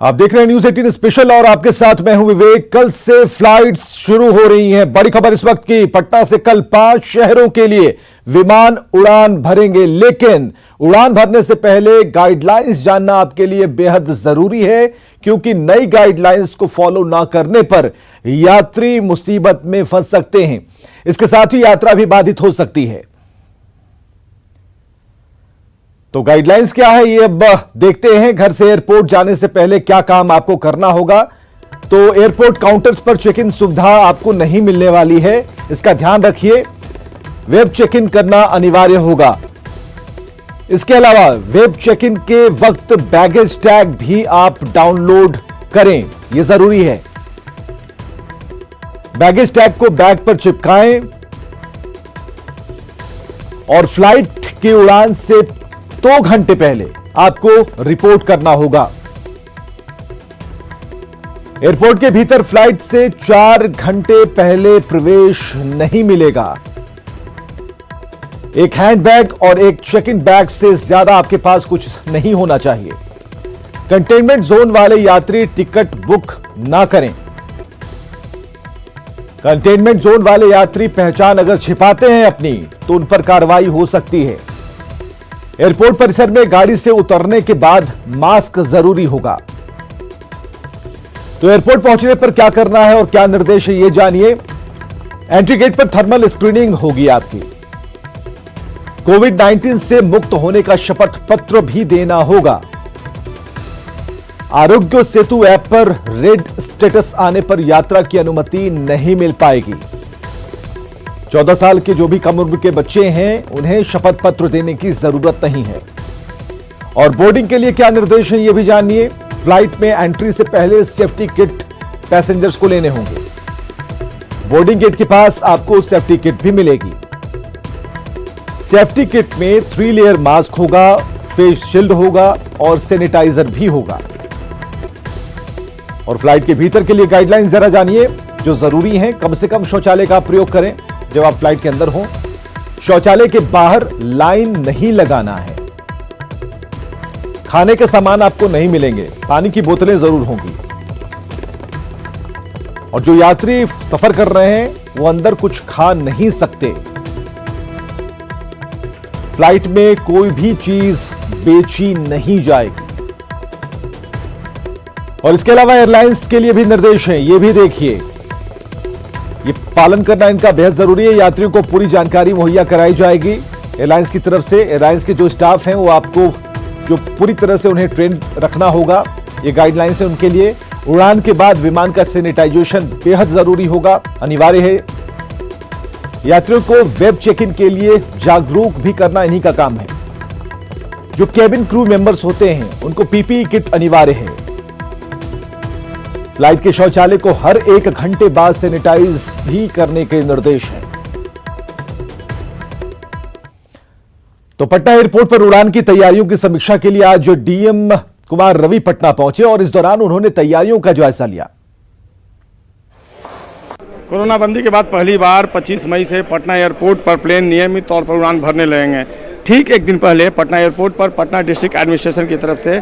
आप देख रहे हैं न्यूज 18 स्पेशल और आपके साथ मैं हूं विवेक। कल से फ्लाइट्स शुरू हो रही हैं। बड़ी खबर इस वक्त की, पटना से कल 5 शहरों के लिए विमान उड़ान भरेंगे, लेकिन उड़ान भरने से पहले गाइडलाइंस जानना आपके लिए बेहद जरूरी है, क्योंकि नई गाइडलाइंस को फॉलो ना करने पर यात्री मुसीबत में फंस सकते हैं। इसके साथ ही यात्रा भी बाधित हो सकती है। तो गाइडलाइंस क्या है ये अब देखते हैं। घर से एयरपोर्ट जाने से पहले क्या काम आपको करना होगा। तो एयरपोर्ट काउंटर्स पर चेक इन सुविधा आपको नहीं मिलने वाली है, इसका ध्यान रखिए। वेब चेक इन करना अनिवार्य होगा। इसके अलावा वेब चेक इन के वक्त बैगेज टैग भी आप डाउनलोड करें, यह जरूरी है। बैगेज टैग को बैग पर चिपकाएं और फ्लाइट की उड़ान से 2 घंटे पहले आपको रिपोर्ट करना होगा। एयरपोर्ट के भीतर फ्लाइट से 4 घंटे पहले प्रवेश नहीं मिलेगा। एक हैंडबैग और एक चेक इन बैग से ज्यादा आपके पास कुछ नहीं होना चाहिए। कंटेनमेंट जोन वाले यात्री टिकट बुक ना करें। कंटेनमेंट जोन वाले यात्री पहचान अगर छिपाते हैं अपनी, तो उन पर कार्रवाई हो सकती है। एयरपोर्ट परिसर में गाड़ी से उतरने के बाद मास्क जरूरी होगा। तो एयरपोर्ट पहुंचने पर क्या करना है और क्या निर्देश है, ये जानिए। एंट्री गेट पर थर्मल स्क्रीनिंग होगी आपकी। कोविड-19 से मुक्त होने का शपथ पत्र भी देना होगा। आरोग्य सेतु ऐप पर रेड स्टेटस आने पर यात्रा की अनुमति नहीं मिल पाएगी। 14 साल के जो भी कम उम्र के बच्चे हैं, उन्हें शपथ पत्र देने की जरूरत नहीं है। और बोर्डिंग के लिए क्या निर्देश है, यह भी जानिए। फ्लाइट में एंट्री से पहले सेफ्टी किट पैसेंजर्स को लेने होंगे। बोर्डिंग गेट के पास आपको सेफ्टी किट भी मिलेगी। सेफ्टी किट में 3 लेयर मास्क होगा, फेस शील्ड होगा और सैनिटाइजर भी होगा। और फ्लाइट के भीतर के लिए गाइडलाइंस जरा जानिए जो जरूरी है। कम से कम शौचालय का प्रयोग करें जब आप फ्लाइट के अंदर हो। शौचालय के बाहर लाइन नहीं लगाना है। खाने के सामान आपको नहीं मिलेंगे, पानी की बोतलें जरूर होंगी। और जो यात्री सफर कर रहे हैं वो अंदर कुछ खा नहीं सकते। फ्लाइट में कोई भी चीज बेची नहीं जाएगी। और इसके अलावा एयरलाइंस के लिए भी निर्देश हैं, ये भी देखिए। ये पालन करना इनका बेहद जरूरी है। यात्रियों को पूरी जानकारी मुहैया कराई जाएगी एयरलाइंस की तरफ से। एयरलाइंस के जो स्टाफ हैं वो आपको जो पूरी तरह से उन्हें ट्रेन रखना होगा। ये गाइडलाइंस है उनके लिए। उड़ान के बाद विमान का सैनिटाइजेशन बेहद जरूरी होगा, अनिवार्य है। यात्रियों को वेब चेक इन के लिए जागरूक भी करना इन्हीं का काम है। जो केबिन क्रू मेंबर्स होते हैं उनको पीपीई किट अनिवार्य है। फ्लाइट के शौचालय को हर 1 घंटे बाद सैनिटाइज भी करने के निर्देश हैं। तो पटना एयरपोर्ट पर उड़ान की तैयारियों की समीक्षा के लिए आज डीएम कुमार रवि पटना पहुंचे और इस दौरान उन्होंने तैयारियों का जायजा लिया। कोरोना बंदी के बाद पहली बार 25 मई से पटना एयरपोर्ट पर प्लेन नियमित तौर पर उड़ान भरने लगेंगे। ठीक एक दिन पहले पटना एयरपोर्ट पर पटना डिस्ट्रिक्ट एडमिनिस्ट्रेशन की तरफ से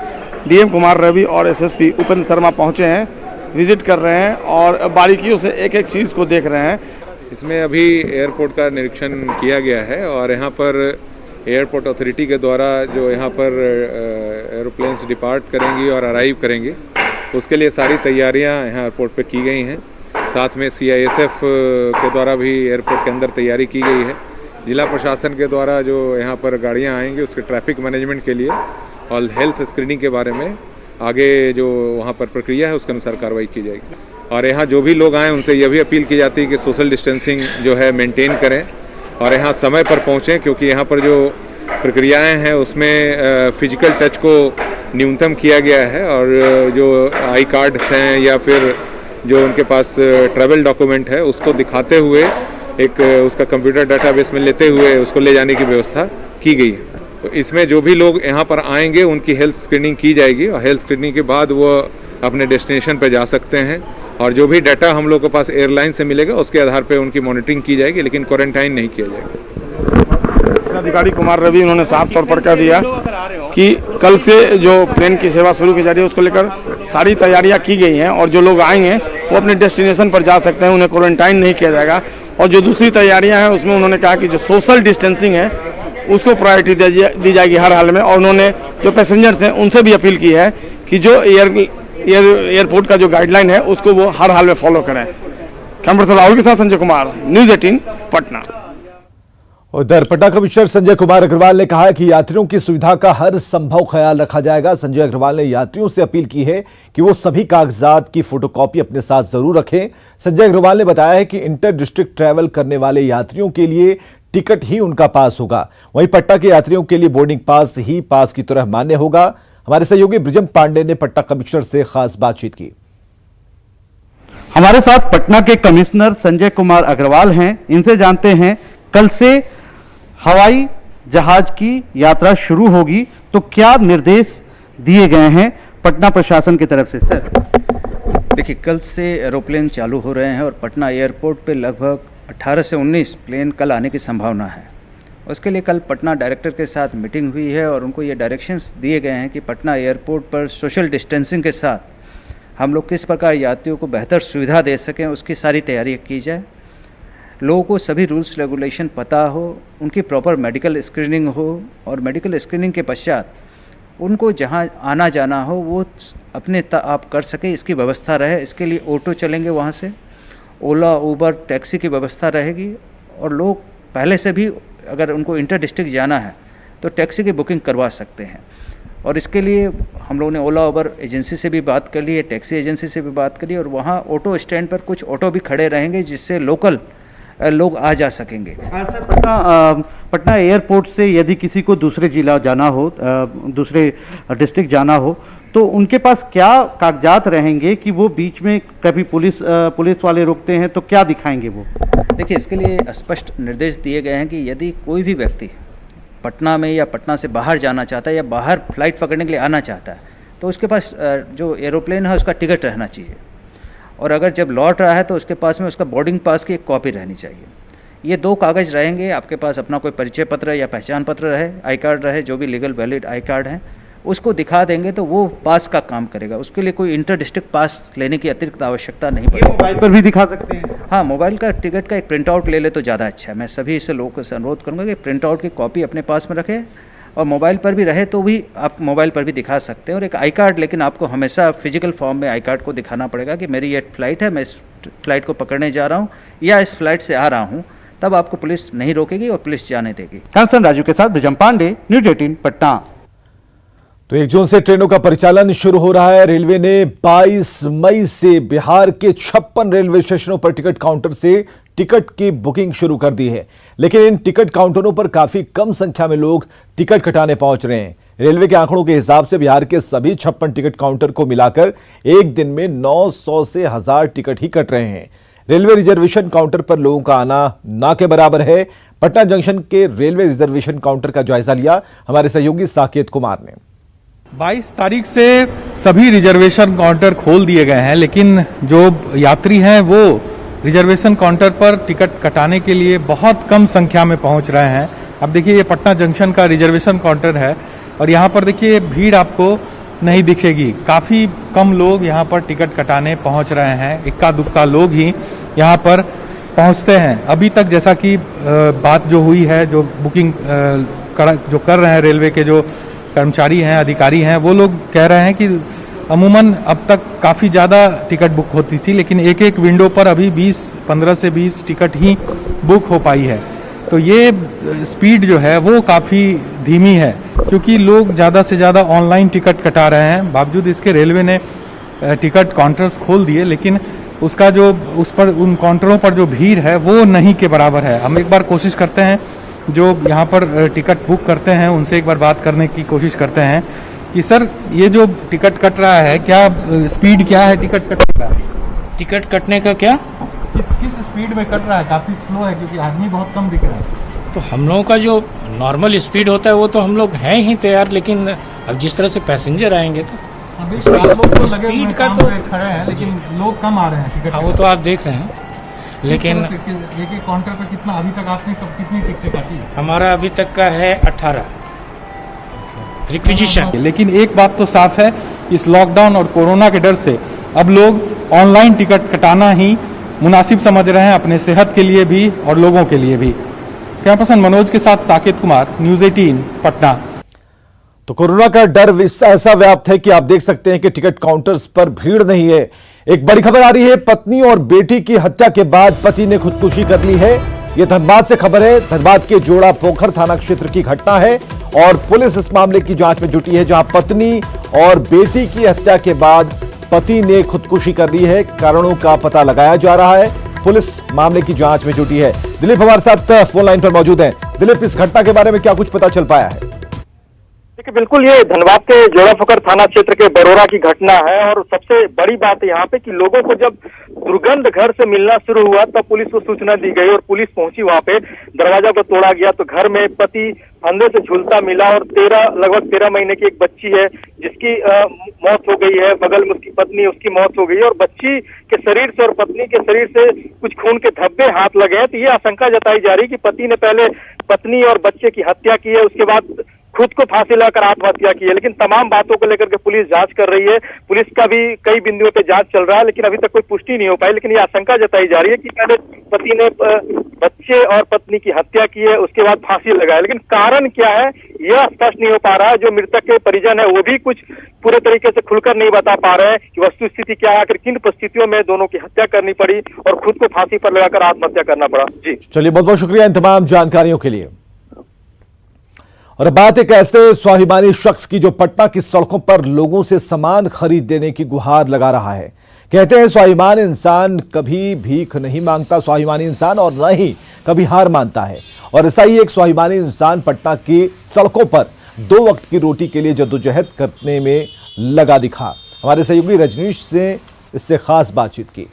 डीएम कुमार रवि और एसएसपी उपेंद्र शर्मा पहुंचे हैं, विजिट कर रहे हैं और बारीकियों से एक एक चीज़ को देख रहे हैं। इसमें अभी एयरपोर्ट का निरीक्षण किया गया है और यहाँ पर एयरपोर्ट अथॉरिटी के द्वारा जो यहाँ पर एरोप्लेन्स डिपार्ट करेंगी और अराइव करेंगे, उसके लिए सारी तैयारियाँ यहाँ एयरपोर्ट पे की गई हैं। साथ में CISF के द्वारा भी एयरपोर्ट के अंदर तैयारी की गई है। जिला प्रशासन के द्वारा जो यहाँ पर गाड़ियाँ आएंगी उसके ट्रैफिक मैनेजमेंट के लिए और हेल्थ स्क्रीनिंग के बारे में आगे जो वहाँ पर प्रक्रिया है उसके अनुसार कार्रवाई की जाएगी। और यहाँ जो भी लोग आएँ उनसे यह भी अपील की जाती है कि सोशल डिस्टेंसिंग जो है मेंटेन करें और यहाँ समय पर पहुँचें, क्योंकि यहाँ पर जो प्रक्रियाएं हैं उसमें फिजिकल टच को न्यूनतम किया गया है। और जो आई कार्ड्स हैं या फिर जो उनके पास ट्रैवल डॉक्यूमेंट है उसको दिखाते हुए एक उसका कंप्यूटर डाटाबेस में लेते हुए उसको ले जाने की व्यवस्था की गई है। तो इसमें जो भी लोग यहाँ पर आएंगे उनकी हेल्थ स्क्रीनिंग की जाएगी और हेल्थ स्क्रीनिंग के बाद वो अपने डेस्टिनेशन पर जा सकते हैं। और जो भी डाटा हम लोग के पास एयरलाइन से मिलेगा उसके आधार पर उनकी मॉनिटरिंग की जाएगी, लेकिन क्वारंटाइन नहीं किया जाएगा। अधिकारी कुमार रवि उन्होंने साफ तौर पर कह दिया कि कल से जो ट्रेन की सेवा शुरू की जा रही है उसको लेकर सारी तैयारियां की गई हैं और जो लोग आएंगे वो अपने डेस्टिनेशन पर जा सकते हैं, उन्हें क्वारंटाइन नहीं किया जाएगा। और जो दूसरी तैयारियां हैं उसमें उन्होंने कहा कि जो सोशल डिस्टेंसिंग है उसको प्रायोरिटी दी जाएगी हर हाल में। और उन्होंने जो पैसेंजर्स हैं उनसे भी अपील की है कि जो एयरपोर्ट का जो गाइडलाइन है उसको वो हर हाल में फॉलो करें। कैमरा से राहुल के साथ संजय कुमार, न्यूज़ 18 पटना। उधर पटना कमिश्नर संजय कुमार अग्रवाल ने कहा है कि यात्रियों की सुविधा का हर संभव ख्याल रखा जाएगा। संजय अग्रवाल ने यात्रियों से अपील की है कि वो सभी कागजात की फोटोकॉपी अपने साथ जरूर रखें। संजय अग्रवाल ने बताया है कि इंटर डिस्ट्रिक्ट ट्रैवल करने वाले यात्रियों के लिए टिकट ही उनका पास होगा, वहीं पटना के यात्रियों के लिए बोर्डिंग पास ही पास की तरह मान्य होगा। हमारे सहयोगी ब्रिजम पांडे ने पटना कमिश्नर से खास बातचीत की। हमारे साथ पटना के कमिश्नर संजय कुमार अग्रवाल हैं, इनसे जानते हैं कल से हवाई जहाज की यात्रा शुरू होगी, तो क्या निर्देश दिए गए हैं पटना प्रशासन की तरफ से? सर देखिए, कल से एरोप्लेन चालू हो रहे हैं और पटना एयरपोर्ट पे लगभग 18 से 19 प्लेन कल आने की संभावना है। उसके लिए कल पटना डायरेक्टर के साथ मीटिंग हुई है और उनको ये डायरेक्शंस दिए गए हैं कि पटना एयरपोर्ट पर सोशल डिस्टेंसिंग के साथ हम लोग किस प्रकार यात्रियों को बेहतर सुविधा दे सकें, उसकी सारी तैयारी की जाए। लोगों को सभी रूल्स रेगुलेशन पता हो, उनकी प्रॉपर मेडिकल स्क्रीनिंग हो और मेडिकल स्क्रीनिंग के पश्चात उनको जहां आना जाना हो वो अपने आप कर सके, इसकी व्यवस्था रहे। इसके लिए ऑटो चलेंगे, वहां से ओला उबर टैक्सी की व्यवस्था रहेगी। और लोग पहले से भी अगर उनको इंटर डिस्ट्रिक्ट जाना है तो टैक्सी की बुकिंग करवा सकते हैं। और इसके लिए हम लोगों ने ओला उबर एजेंसी से भी बात कर ली है, टैक्सी एजेंसी से भी बात करी, और वहाँ ऑटो स्टैंड पर कुछ ऑटो भी खड़े रहेंगे जिससे लोकल लोग आ जा सकेंगे। सर, पटना एयरपोर्ट से यदि किसी को दूसरे जिला जाना हो, दूसरे डिस्ट्रिक्ट जाना हो, तो उनके पास क्या कागजात रहेंगे कि वो बीच में कभी पुलिस वाले रोकते हैं तो क्या दिखाएंगे वो? देखिए, इसके लिए स्पष्ट निर्देश दिए गए हैं कि यदि कोई भी व्यक्ति पटना में या पटना से बाहर जाना चाहता है या बाहर फ्लाइट पकड़ने के लिए आना चाहता है तो उसके पास जो एरोप्लेन है उसका टिकट रहना चाहिए। और अगर जब लौट रहा है तो उसके पास में उसका बोर्डिंग पास की एक कॉपी रहनी चाहिए। ये 2 कागज़ रहेंगे। आपके पास अपना कोई परिचय पत्र या पहचान पत्र रहे, आई कार्ड रहे, जो भी लीगल वैलिड आई कार्ड हैं, उसको दिखा देंगे तो वो पास का काम करेगा। उसके लिए कोई इंटर डिस्ट्रिक्ट पास लेने की अतिरिक्त आवश्यकता नहीं पड़ेगी। मोबाइल पर भी दिखा सकते हैं? हाँ, मोबाइल का टिकट का एक प्रिंट आउट ले ले तो ज़्यादा अच्छा है। मैं सभी से लोगों से अनुरोध करूँगा कि प्रिंट आउट की कॉपी अपने पास में रखें, और मोबाइल पर भी रहे तो भी आप मोबाइल पर भी दिखा सकते हैं। और एक आई कार्ड, लेकिन आपको हमेशा फिजिकल फॉर्म में आई कार्ड को दिखाना पड़ेगा कि मेरी ये फ्लाइट है, मैं इस फ्लाइट को पकड़ने जा रहा हूँ या इस फ्लाइट से आ रहा हूँ, तब आपको पुलिस नहीं रोकेगी और पुलिस जाने देगी। कैमरा राजू के साथ ब्रिजम पांडे, न्यूज़ 18 पटना। तो 1 जून से ट्रेनों का परिचालन शुरू हो रहा है। रेलवे ने 22 मई से बिहार के 56 रेलवे स्टेशनों पर टिकट काउंटर से टिकट की बुकिंग शुरू कर दी है, लेकिन इन टिकट काउंटरों पर काफी कम संख्या में लोग टिकट कटाने पहुंच रहे हैं। रेलवे के आंकड़ों के हिसाब से बिहार के सभी 56 टिकट काउंटर को मिलाकर एक दिन में 900 से 1000 टिकट ही कट रहे हैं। रेलवे रिजर्वेशन काउंटर पर लोगों का आना ना के बराबर है। पटना जंक्शन के रेलवे रिजर्वेशन काउंटर का जायजा लिया हमारे सहयोगी साकेत कुमार ने। 22 तारीख से सभी रिजर्वेशन काउंटर खोल दिए गए हैं, लेकिन जो यात्री हैं वो रिजर्वेशन काउंटर पर टिकट कटाने के लिए बहुत कम संख्या में पहुंच रहे हैं। अब देखिए, ये पटना जंक्शन का रिजर्वेशन काउंटर है और यहाँ पर देखिए भीड़ आपको नहीं दिखेगी। काफ़ी कम लोग यहाँ पर टिकट कटाने पहुँच रहे हैं, इक्का दुक्का लोग ही यहाँ पर पहुँचते हैं। अभी तक जैसा कि बात जो हुई है, जो बुकिंग जो कर रहे हैं रेलवे के जो कर्मचारी हैं, अधिकारी हैं, वो लोग कह रहे हैं कि अमूमन अब तक काफ़ी ज़्यादा टिकट बुक होती थी, लेकिन एक एक विंडो पर अभी 15 से 20 टिकट ही बुक हो पाई है। तो ये स्पीड जो है वो काफ़ी धीमी है, क्योंकि लोग ज़्यादा से ज़्यादा ऑनलाइन टिकट कटा रहे हैं। बावजूद इसके रेलवे ने टिकट काउंटर्स खोल दिए, लेकिन उसका जो उस पर उन काउंटरों पर जो भीड़ है वो नहीं के बराबर है। हम एक बार कोशिश करते हैं, जो यहाँ पर टिकट बुक करते हैं उनसे एक बार बात करने की कोशिश करते हैं कि सर, ये जो टिकट कट रहा है, क्या स्पीड क्या है टिकट कटने का? टिकट कटने का क्या किस स्पीड में कट रहा है? काफ़ी स्लो है क्योंकि आदमी बहुत कम दिख रहा है। तो हम लोगों का जो नॉर्मल स्पीड होता है वो तो हम लोग हैं ही तैयार, लेकिन अब जिस तरह से पैसेंजर आएंगे तो स्पीड का तो खड़े हैं, लेकिन लोग कम आ रहे हैं टिकट। वो तो आप देख रहे हैं, लेकिन एक काउंटर पर कितना अभी तक आपने कितनी टिकटें काटी है? हमारा अभी तक का है 18 रिक्विजिशन। लेकिन एक बात तो साफ है इस लॉकडाउन और कोरोना के डर से अब लोग ऑनलाइन टिकट कटाना ही मुनासिब समझ रहे हैं, अपने सेहत के लिए भी और लोगों के लिए भी। कैमरा पर्सन मनोज के साथ साकेत कुमार, न्यूज़ 18 पटना। तो कोरोना का डर ऐसा व्याप्त है कि आप देख सकते हैं कि टिकट काउंटर्स पर भीड़ नहीं है। एक बड़ी खबर आ रही है, पत्नी और बेटी की हत्या के बाद पति ने खुदकुशी कर ली है। यह धनबाद से खबर है। धनबाद के जोड़ा पोखर थाना क्षेत्र की घटना है और पुलिस इस मामले की जांच में जुटी है, जहां पत्नी और बेटी की हत्या के बाद पति ने खुदकुशी कर ली है। कारणों का पता लगाया जा रहा है। पुलिस मामले की जांच में जुटी है। दिलीप हमारे साथ फोन लाइन पर मौजूद हैं। दिलीप, इस घटना के बारे में क्या कुछ पता चल पाया है? देखिए, बिल्कुल ये धनबाद के जोड़ा पोखर थाना क्षेत्र के बरोरा की घटना है और सबसे बड़ी बात यहाँ पे कि लोगों को जब दुर्गंध घर से मिलना शुरू हुआ तब पुलिस को सूचना दी गई और पुलिस पहुंची वहां पे। दरवाजा को तोड़ा गया तो घर में पति फंदे से झूलता मिला और लगभग 13 महीने की एक बच्ची है जिसकी मौत हो गई है। बगल में उसकी पत्नी, उसकी मौत हो गई है और बच्ची के शरीर से और पत्नी के शरीर से कुछ खून के धब्बे हाथ लगे हैं। तो ये आशंका जताई जा रही है कि पति ने पहले पत्नी और बच्चे की हत्या की है, उसके बाद खुद को फांसी लगाकर आत्महत्या की है। लेकिन तमाम बातों को लेकर के पुलिस जांच कर रही है। पुलिस का भी कई बिंदुओं पे जांच चल रहा है, लेकिन अभी तक कोई पुष्टि नहीं हो पाई। लेकिन ये आशंका जताई जा रही है कि पहले पति ने बच्चे और पत्नी की हत्या की है, उसके बाद फांसी लगाया। लेकिन कारण क्या है यह स्पष्ट नहीं हो पा रहा है। जो मृतक के परिजन है वो भी कुछ पूरे तरीके से खुलकर नहीं बता पा रहे हैं कि वस्तु स्थिति क्या है, आखिर किन परिस्थितियों में दोनों की हत्या करनी पड़ी और खुद को फांसी पर लगाकर आत्महत्या करना पड़ा। जी चलिए, बहुत बहुत शुक्रिया इन तमाम जानकारियों के लिए। और बात एक ऐसे स्वाभिमानी शख्स की जो पटना की सड़कों पर लोगों से सामान खरीद देने की गुहार लगा रहा है। कहते हैं स्वाभिमान इंसान कभी भीख नहीं मांगता, स्वाभिमानी इंसान, और न ही कभी हार मानता है। और ऐसा ही एक स्वाभिमानी इंसान पटना की सड़कों पर 2 वक्त की रोटी के लिए जद्दोजहद करने में लगा दिखा। हमारे सहयोगी रजनीश से इससे खास बातचीत की।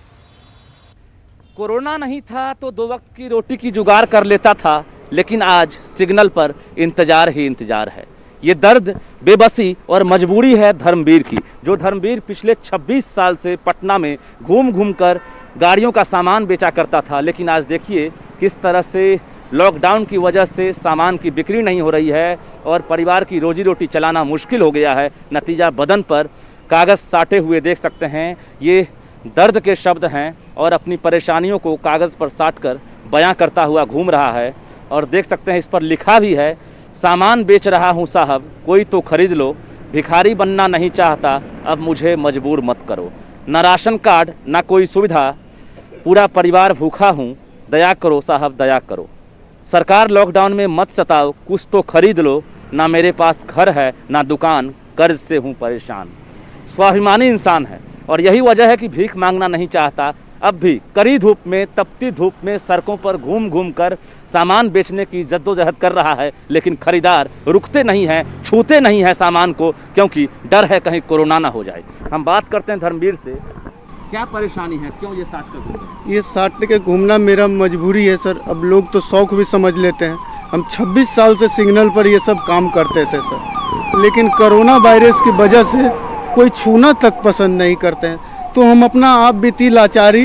कोरोना नहीं था तो 2 वक्त की रोटी की जुगाड़ कर लेता था, लेकिन आज सिग्नल पर इंतजार ही इंतजार है। ये दर्द, बेबसी और मजबूरी है धर्मवीर की, जो धर्मवीर पिछले 26 साल से पटना में घूम घूम कर गाड़ियों का सामान बेचा करता था। लेकिन आज देखिए किस तरह से लॉकडाउन की वजह से सामान की बिक्री नहीं हो रही है और परिवार की रोजी रोटी चलाना मुश्किल हो गया है। नतीजा बदन पर कागज़ साटे हुए देख सकते हैं। ये दर्द के शब्द हैं और अपनी परेशानियों को कागज़ पर साट कर बयां करता हुआ घूम रहा है। और देख सकते हैं इस पर लिखा भी है, सामान बेच रहा हूँ साहब, कोई तो खरीद लो, भिखारी बनना नहीं चाहता, अब मुझे मजबूर मत करो। न राशन कार्ड न कोई सुविधा, पूरा परिवार भूखा हूँ, दया करो साहब दया करो। सरकार लॉकडाउन में मत सताओ, कुछ तो खरीद लो, ना मेरे पास घर है ना दुकान, कर्ज से हूँ परेशान। स्वाभिमानी इंसान है और यही वजह है कि भीख मांगना नहीं चाहता। अब भी कड़ी धूप में, तपती धूप में सड़कों पर घूम घूम कर सामान बेचने की जद्दोजहद कर रहा है। लेकिन खरीदार रुकते नहीं हैं, छूते नहीं हैं सामान को, क्योंकि डर है कहीं कोरोना ना हो जाए। हम बात करते हैं धर्मवीर से, क्या परेशानी है, क्यों ये साथ कर घूम रहे हैं? ये साथ के घूमना मेरा मजबूरी है सर। अब लोग तो शौक भी समझ लेते हैं। हम 26 साल से सिग्नल पर ये सब काम करते थे सर, लेकिन कोरोना वायरस की वजह से कोई छूना तक पसंद नहीं करते हैं। तो हम अपना आप बीती लाचारी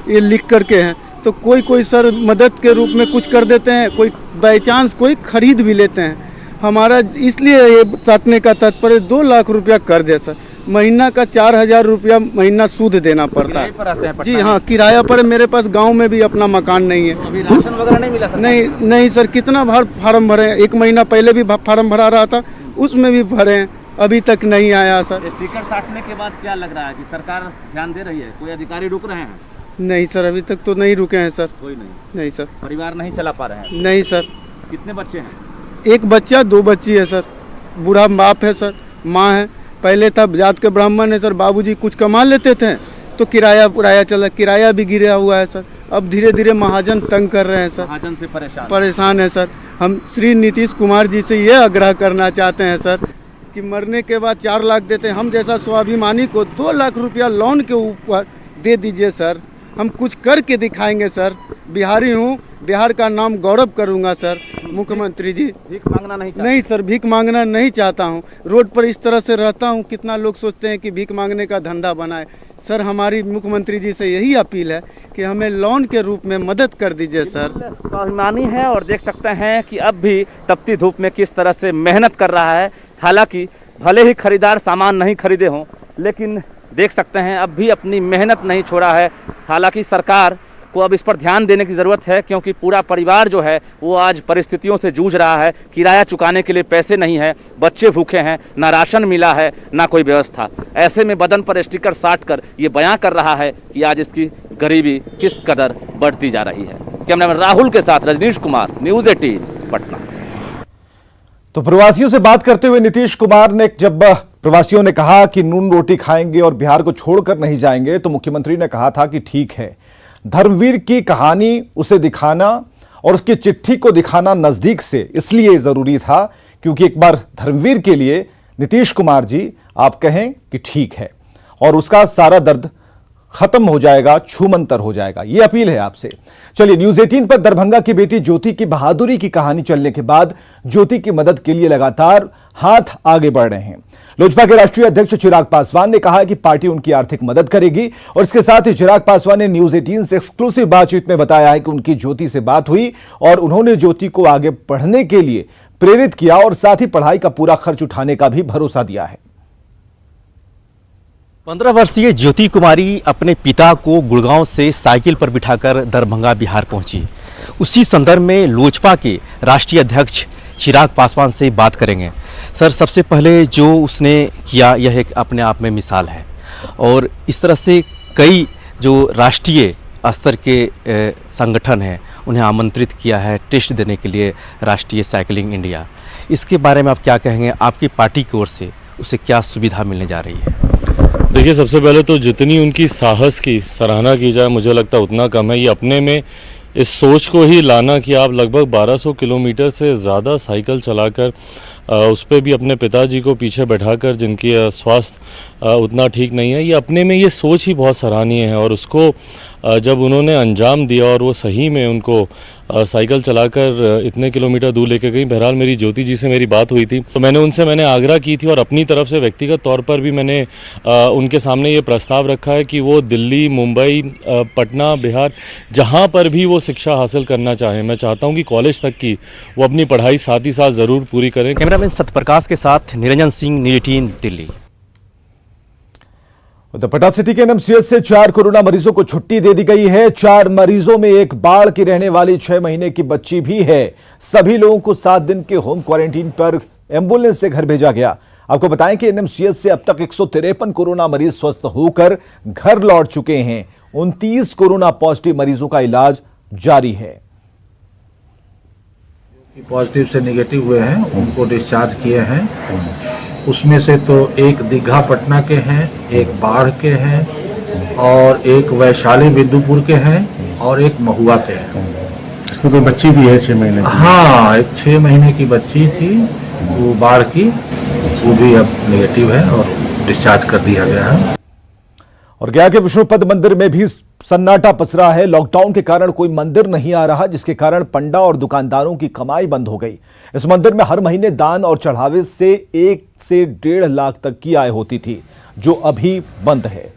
ये लिख करके हैं, तो कोई सर मदद के रूप में कुछ कर देते हैं, कोई बाई चांस कोई खरीद भी लेते हैं। हमारा इसलिए ये साटने का तात्पर्य 2 लाख रुपया कर्ज है सर। महीना का 4000 रुपया महीना सूद देना पड़ता है। जी हाँ, किराया पर। मेरे पास गांव में भी अपना मकान नहीं है। अभी राशन वगैरह नहीं मिला? नहीं सर, कितना बार फार्म भरे हैं। 1 महीना पहले भी फार्म भरा रहा था, उसमें भी भरे हैं, अभी तक नहीं आया सर। टिकट साटने के बाद क्या लग रहा है कि सरकार ध्यान दे रही है, कोई अधिकारी रुक रहे हैं? नहीं सर, अभी तक तो नहीं रुके हैं सर। कोई नहीं सर। परिवार नहीं चला पा रहे हैं? नहीं सर। कितने बच्चे हैं? 1 बच्चा 2 बच्ची है सर। बूढ़ा बाप है सर, माँ है। पहले था जात के ब्राह्मण है सर, बाबूजी कुछ कमा लेते थे तो किराया चला, किराया भी गिरा हुआ है सर। अब धीरे धीरे महाजन तंग कर रहे हैं सर। महाजन से परेशान है सर। हम श्री नीतीश कुमार जी से ये आग्रह करना चाहते हैं सर कि मरने के बाद 4 लाख देते हैं, हम जैसा स्वाभिमानी को 2 लाख रुपया लोन के ऊपर दे दीजिए सर। हम कुछ करके दिखाएंगे सर। बिहारी हूँ, बिहार का नाम गौरव करूँगा सर। मुख्यमंत्री जी, भीख मांगना नहीं सर, भीख मांगना नहीं चाहता हूँ। रोड पर इस तरह से रहता हूँ, कितना लोग सोचते हैं कि भीख मांगने का धंधा बनाए। सर हमारी मुख्यमंत्री जी से यही अपील है कि हमें लोन के रूप में मदद कर दीजिए सर। स्वाभिमानी है और देख सकते हैं कि अब भी तपती धूप में किस तरह से मेहनत कर रहा है। हालांकि भले ही खरीदार सामान नहीं खरीदे हों, लेकिन देख सकते हैं अब भी अपनी मेहनत नहीं छोड़ा है। हालांकि सरकार को अब इस पर ध्यान देने की ज़रूरत है, क्योंकि पूरा परिवार जो है वो आज परिस्थितियों से जूझ रहा है। किराया चुकाने के लिए पैसे नहीं है, बच्चे भूखे हैं, ना राशन मिला है, ना कोई व्यवस्था। ऐसे में बदन पर स्टिकर साट कर ये बयां कर रहा है कि आज इसकी गरीबी किस कदर बढ़ती जा रही है। कैमरामैन राहुल के साथ रजनीश कुमार, न्यूज़ 18 पटना। तो प्रवासियों से बात करते हुए नीतीश कुमार ने, जब प्रवासियों ने कहा कि नून रोटी खाएंगे और बिहार को छोड़कर नहीं जाएंगे, तो मुख्यमंत्री ने कहा था कि ठीक है, धर्मवीर की कहानी उसे दिखाना और उसकी चिट्ठी को दिखाना नजदीक से इसलिए जरूरी था क्योंकि एक बार धर्मवीर के लिए नीतीश कुमार जी आप कहें कि ठीक है और उसका सारा दर्द खत्म हो जाएगा, छूमंतर हो जाएगा। यह अपील है आपसे। चलिए, न्यूज़ 18 पर दरभंगा की बेटी ज्योति की बहादुरी की कहानी चलने के बाद ज्योति की मदद के लिए लगातार हाथ आगे बढ़ रहे हैं। लोजपा के राष्ट्रीय अध्यक्ष चिराग पासवान ने कहा है कि पार्टी उनकी आर्थिक मदद करेगी और इसके साथ ही चिराग पासवान ने न्यूज़ 18 से एक्सक्लूसिव बातचीत में बताया है कि उनकी ज्योति से बात हुई और उन्होंने ज्योति को आगे पढ़ने के लिए प्रेरित किया और साथ ही पढ़ाई का पूरा खर्च उठाने का भी भरोसा दिया है। 15 वर्षीय ज्योति कुमारी अपने पिता को गुड़गांव से साइकिल पर बिठाकर दरभंगा बिहार पहुंची। उसी संदर्भ में लोजपा के राष्ट्रीय अध्यक्ष चिराग पासवान से बात करेंगे। सर, सबसे पहले जो उसने किया यह एक अपने आप में मिसाल है और इस तरह से कई जो राष्ट्रीय स्तर के संगठन हैं उन्हें आमंत्रित किया है टेस्ट देने के लिए राष्ट्रीय साइकिलिंग इंडिया। इसके बारे में आप क्या कहेंगे? आपकी पार्टी की ओर से उसे क्या सुविधा मिलने जा रही है? देखिए, सबसे पहले तो जितनी उनकी साहस की सराहना की जाए मुझे लगता है उतना कम है। ये अपने में इस सोच को ही लाना कि आप लगभग 1200 किलोमीटर से ज़्यादा साइकिल चलाकर उस पर भी अपने पिताजी को पीछे बैठाकर, जिनकी स्वास्थ्य उतना ठीक नहीं है, ये अपने में ये सोच ही बहुत सराहनीय है। और उसको जब उन्होंने अंजाम दिया और वो सही में उनको साइकिल चलाकर इतने किलोमीटर दूर लेके गई। बहरहाल मेरी ज्योति जी से मेरी बात हुई थी तो मैंने आग्रह की थी और अपनी तरफ से व्यक्तिगत तौर पर भी मैंने उनके सामने ये प्रस्ताव रखा है कि वो दिल्ली, मुंबई, पटना, बिहार, जहाँ पर भी वो शिक्षा हासिल करना चाहें, मैं चाहता हूँ कि कॉलेज तक की वो अपनी पढ़ाई साथ ही साथ ज़रूर पूरी करें। कैमरामैन सत्यप्रकाश के साथ निरंजन सिंह, न्यूज़ 18 दिल्ली। पटना सिटी के एनएमसीएच से 4 कोरोना मरीजों को छुट्टी दे दी गई है। 4 मरीजों में एक बाढ़ की रहने वाली 6 महीने की बच्ची भी है। सभी लोगों को 7 दिन के होम क्वारंटीन पर एम्बुलेंस से घर भेजा गया। आपको बताएं कि एनएमसीएच से अब तक 153 कोरोना मरीज स्वस्थ होकर घर लौट चुके हैं। 29 कोरोना पॉजिटिव मरीजों का इलाज जारी है। पॉजिटिव से निगेटिव हुए हैं उनको डिस्चार्ज किए हैं। उसमें से तो एक दीघा पटना के हैं, एक बाढ़ के हैं और एक वैशाली बिंदुपुर के हैं और एक महुआ के हैं। इसमें कोई बच्ची भी है 6 महीने की? हाँ, एक 6 महीने की बच्ची थी, वो बाढ़ की, वो भी अब निगेटिव है और डिस्चार्ज कर दिया गया है। और गया के विष्णुपद मंदिर में भी सन्नाटा पसरा है। लॉकडाउन के कारण कोई मंदिर नहीं आ रहा, जिसके कारण पंडा और दुकानदारों की कमाई बंद हो गई। इस मंदिर में हर महीने दान और चढ़ावे से 1 से 1.5 लाख तक की आय होती थी, जो अभी बंद है।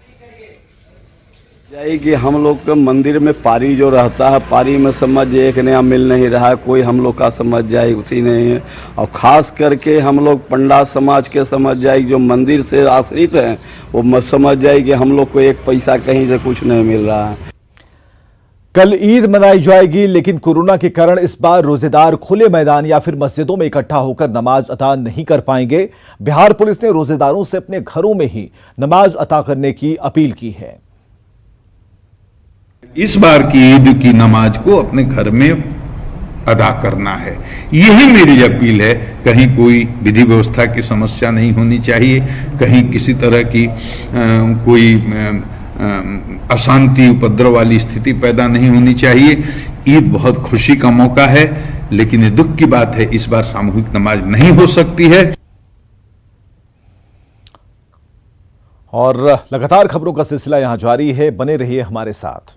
कि हम लोग का मंदिर में पारी जो रहता है, पारी में समझ एक नया मिल नहीं रहा है, कोई हम लोग का समझ जाए उसी नहीं है। और ख़ास करके हम लोग पंडा समाज के समझ जाए, जो मंदिर से आश्रित हैं, वो समझ जाए कि हम लोग को एक पैसा कहीं से कुछ नहीं मिल रहा है। कल ईद मनाई जाएगी, लेकिन कोरोना के कारण इस बार रोजेदार खुले मैदान या फिर मस्जिदों में इकट्ठा होकर नमाज अता नहीं कर पाएंगे। बिहार पुलिस ने रोजेदारों से अपने घरों में ही नमाज अता करने की अपील की है। इस बार की ईद की नमाज को अपने घर में अदा करना है, यही मेरी अपील है। कहीं कोई विधि व्यवस्था की समस्या नहीं होनी चाहिए, कहीं किसी तरह की कोई अशांति, उपद्रव वाली स्थिति पैदा नहीं होनी चाहिए। ईद बहुत खुशी का मौका है, लेकिन ये दुख की बात है इस बार सामूहिक नमाज नहीं हो सकती है। और लगातार खबरों का सिलसिला यहां जारी है, बने रहिए हमारे साथ।